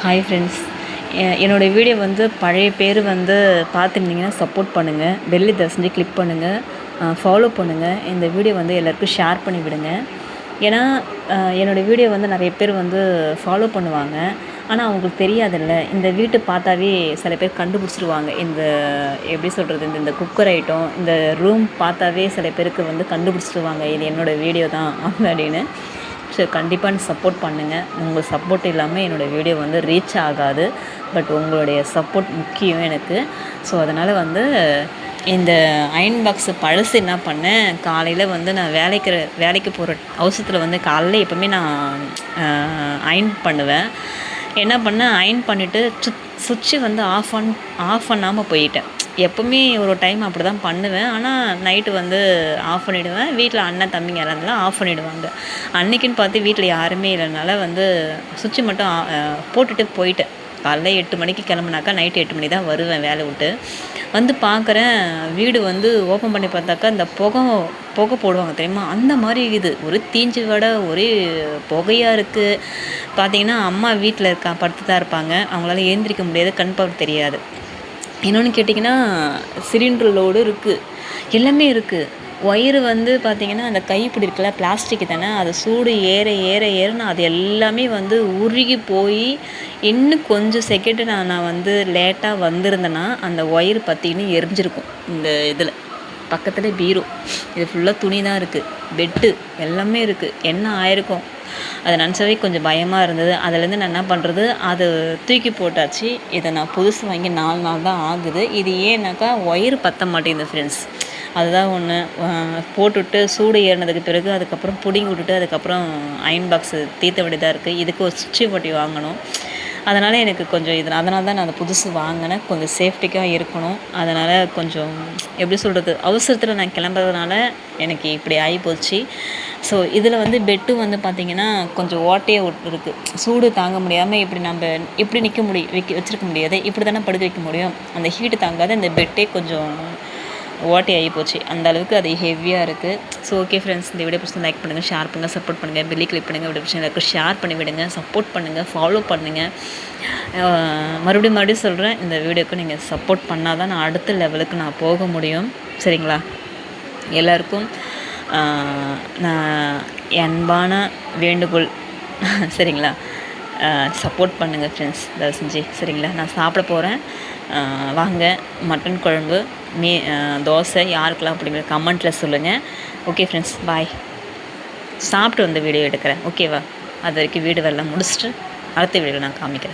Hi friends, என்னோடய video வந்து பழைய பேர் வந்து பார்த்துருந்தீங்கன்னா சப்போர்ட் பண்ணுங்கள். பெல் இதை செஞ்சு கிளிக் பண்ணுங்கள், ஃபாலோ பண்ணுங்கள். இந்த வீடியோ வந்து எல்லாருக்கும் ஷேர் பண்ணி விடுங்க. ஏன்னா என்னோடய வீடியோ வந்து நிறைய பேர் வந்து ஃபாலோ பண்ணுவாங்க. ஆனால் அவங்களுக்கு தெரியாதில்ல. இந்த வீட்டை பார்த்தாவே சில பேர் கண்டுபிடிச்சிருவாங்க. இந்த எப்படி சொல்கிறது, இந்த குக்கர் ஐட்டம், இந்த ரூம் பார்த்தாவே சில பேருக்கு வந்து கண்டுபிடிச்சிருவாங்க இது என்னோடய வீடியோ தான் அப்படின்னு. ஸோ கண்டிப்பாக சப்போர்ட் பண்ணுங்கள். உங்கள் சப்போர்ட் இல்லாமல் என்னோடய வீடியோ வந்து ரீச் ஆகாது. பட் உங்களுடைய சப்போர்ட் முக்கியம் எனக்கு. ஸோ அதனால் வந்து இந்த அயன் பாக்ஸு பழசு என்ன பண்ணேன், காலையில் வந்து நான் வேலைக்கு போகிற அவசரத்தில் வந்து காலையில் எப்போவுமே நான் அயன் பண்ணுவேன். என்ன பண்ணேன், அயன் பண்ணிவிட்டு சுவிட்சு வந்து ஆஃப் பண்ணாமல் போயிட்டேன். எப்போவுமே ஒரு டைம் அப்படி தான் பண்ணுவேன். ஆனால் நைட்டு வந்து ஆஃப் பண்ணிவிடுவேன். வீட்டில் அண்ணன் தம்பிங்க யாராஇருந்தாலும் ஆஃப் பண்ணிவிடுவாங்க. அன்றைக்கின்னு பார்த்து வீட்டில் யாருமே இல்லைனால வந்து சுவிட்சு மட்டும் போட்டுட்டு போயிட்டேன். காலைல 8 மணிக்கு கிளம்புனாக்கா நைட்டு 8 மணி தான் வருவேன் வேலை விட்டு. வந்து பார்க்குறேன், வீடு வந்து ஓப்பன் பண்ணி பார்த்தாக்கா இந்த புகை போடுவாங்க தெரியுமா, அந்த மாதிரி இருக்குது. ஒரு தீஞ்சு வடை, ஒரே புகையாக இருக்குது. பார்த்திங்கன்னா அம்மா வீட்டில் படுத்து தான் இருப்பாங்க. அவங்களால எழுந்திரிக்க முடியாது, கண் பார்வை தெரியாது. இன்னொன்று கேட்டிங்கன்னா சிலிண்டர் லோடு இருக்குது, எல்லாமே இருக்குது. ஒயரு வந்து பார்த்திங்கன்னா அந்த கைப்பிடி இருக்குல்ல, பிளாஸ்டிக்கு தானே, அது சூடு ஏறுனா அது எல்லாமே வந்து உருகி போய் இன்னும் கொஞ்சம் செகண்டு நான் வந்து லேட்டாக வந்திருந்தேன்னா அந்த ஒயரு பார்த்திங்கன்னா எரிஞ்சிருக்கும். இந்த இதில் பக்கத்தில் பீரோ, இது ஃபுல்லாக துணி தான் இருக்குது, பெட்டு எல்லாமே இருக்குது. என்ன ஆயிருக்கும் அதை நினச்சாவே கொஞ்சம் பயமாக இருந்தது. அதுலேருந்து நான் என்ன பண்ணுறது, அது தூக்கி போட்டாச்சு. இதை நான் புதுசு வாங்கி 4 நாள் தான் ஆகுது. இது ஏன்னாக்கா ஒயரு பற்ற மாட்டேங்குது ஃப்ரெண்ட்ஸ். அதுதான் ஒன்று. போட்டுவிட்டு சூடு ஏறினதுக்கு பிறகு அதுக்கப்புறம் பிடுங்கி விட்டுட்டு அதுக்கப்புறம் அயன் பாக்ஸு தீர்த்த வேண்டியதாக இருக்குது. இதுக்கு ஒரு சுவிட்சு போட்டி வாங்கணும். அதனால் எனக்கு கொஞ்சம் அதனால தான் நான் அந்த புதுசு வாங்கினேன். கொஞ்சம் சேஃப்டிக்காக இருக்கணும். அதனால் கொஞ்சம் எப்படி சொல்கிறது, அவசரத்தில் நான் கிளம்புறதுனால எனக்கு இப்படி ஆகிப்போச்சு. ஸோ இதில் வந்து பெட்டு வந்து பார்த்திங்கன்னா கொஞ்சம் ஓட்டையாக இருக்குது. சூடு தாங்க முடியாமல் இப்படி நம்ம எப்படி நிற்க வச்சுருக்க முடியாது. இப்படி தானே படுக்க வைக்க முடியும். அந்த ஹீட்டு தாங்காத இந்த பெட்டே கொஞ்சம் ஓட்டை ஆகி போச்சு. அந்த அளவுக்கு அது ஹெவியாக இருக்குது. ஸோ ஓகே ஃப்ரெண்ட்ஸ், இந்த வீடியோ பிடிச்சி லைக் பண்ணுங்கள், ஷேர் பண்ணுங்கள், சப்போர்ட் பண்ணுங்கள், பெல்லி கிளிக் பண்ணுங்கள். வீடியோ பிடிச்சி எல்லாருக்கும் ஷேர் பண்ணி விடுங்க, சப்போர்ட் பண்ணுங்கள், ஃபாலோ பண்ணுங்கள். மறுபடியும் சொல்கிறேன், இந்த வீடியோக்கு நீங்கள் சப்போர்ட் பண்ணால் தான் நான் அடுத்த லெவலுக்கு நான் போக முடியும். சரிங்களா? எல்லாருக்கும் நான் அன்பான வேண்டுகோள். சரிங்களா? சப்போர்ட் பண்ணுங்கள் ஃப்ரெண்ட்ஸ், தயவு செஞ்சு. சரிங்களா? நான் சாப்பிட போகிறேன். வாங்க, மட்டன் குழம்பு, தோசை யாருக்கெல்லாம் அப்படிங்கிற கமெண்ட்டில் சொல்லுங்கள். ஓகே ஃப்ரெண்ட்ஸ், பாய். சாப்பிட்டு வந்து வீடியோ எடுக்கிறேன், ஓகேவா? அது வரைக்கும் வீடு வேலை முடிச்சுட்டு அடுத்த வீடியோவில் நான் காமிக்கிறேன்.